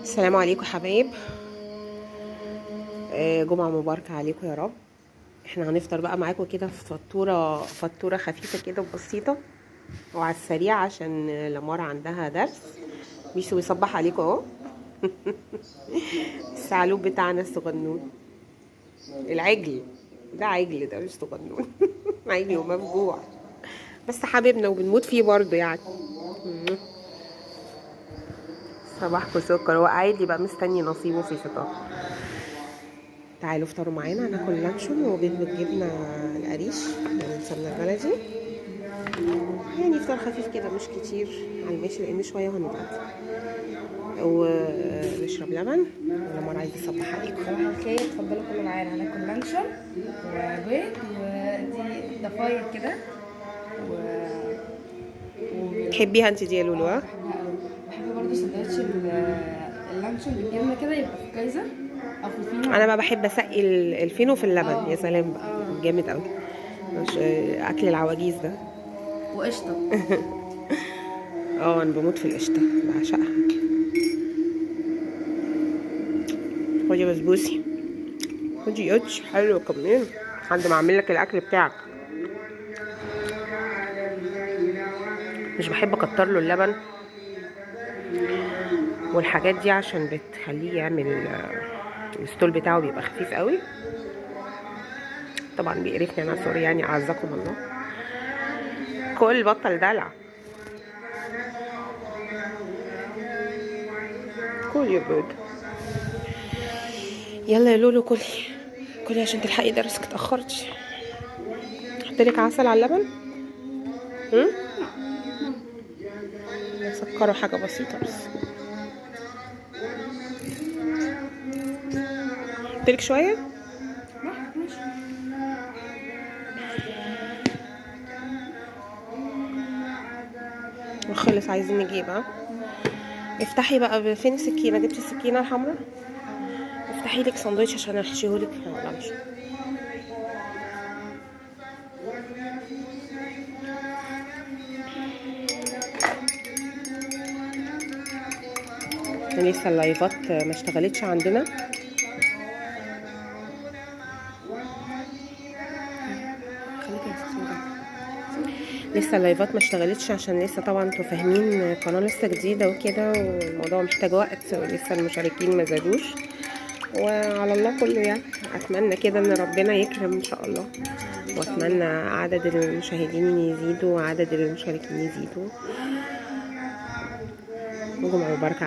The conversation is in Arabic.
السلام عليكم حبايب. جمعة مباركة عليكم يا رب. احنا هنفطر بقى معاكم كده في فطورة خفيفة كده وبسيطة وعلى السريع عشان لمار عندها درس. ميسو بيصبح عليكم اهو. الثعلوب بتاعنا الصغنون العجل ده، عجل ده مش صغنون. عيني ومفجوع، بس حبيبنا وبنموت فيه برضه يعني. صباحكم سكر. هو قاعد لي بقى مستني نصيبه في فطار. تعالوا افطروا معانا، هناكل لانشون وبيض بالجبنه القريش يعني السمنه البلدي. يعني فطار خفيف كده مش كتير على الماشي لان شويه وهنتغدى ونشرب لبن. ولما عايز يصبح عليكم صباح الخير، اتفضلوا كلوا معانا. هناكل لانشون وبيض ودي ضفاير كده تحبيها انت دي يا لولو؟ ها، بحبها قوي. بحب برضه سندوتش اللانشون بالجبنه كده، يبقى في كايزر او في الفينو. انا بقى بحب اسقي الفينو في اللبن. يا سلام بقى، جامد قوي. مش اكل العواجيز ده. وقشطه. انا بموت في القشطه، بعشقها. خدي بسبوسي، خدي اتش حلو كمان لحد ما اعمل لك الاكل بتاعك. مش بحب اكتر له اللبن والحاجات دي عشان بتخليه يعمل الستول بتاعه بيبقى خفيف قوي. طبعا بيقرفني انا، سوري يعني، اعزكم الله. كل بطل دلع، كل يا بود. يلا يا لولو كلي كلي عشان تلحقي درسك، اتاخرتي. احطلك عسل على اللبن. سكروا حاجه بسيطه بس. احطلك شويه. خلص، عايزين نجيب. افتحي بقى، فين السكينه؟ جبتي السكينه الحمراء؟ افتحي لك ساندوتش عشان احشيهولك لانش. لسه اللايفات ما اشتغلتش عندنا. لسه اللايفات ما اشتغلتش عشان لسه طبعا انتوا فاهمين قناه لسه جديده وكده، والموضوع محتاج وقت ولسه المشاركين ما زادوش. وعلى الله كله يعني. اتمنى كده ان ربنا يكرم ان شاء الله، واتمنى عدد المشاهدين يزيدوا وعدد المشاركين يزيدوا. جمعة مباركة عليكم.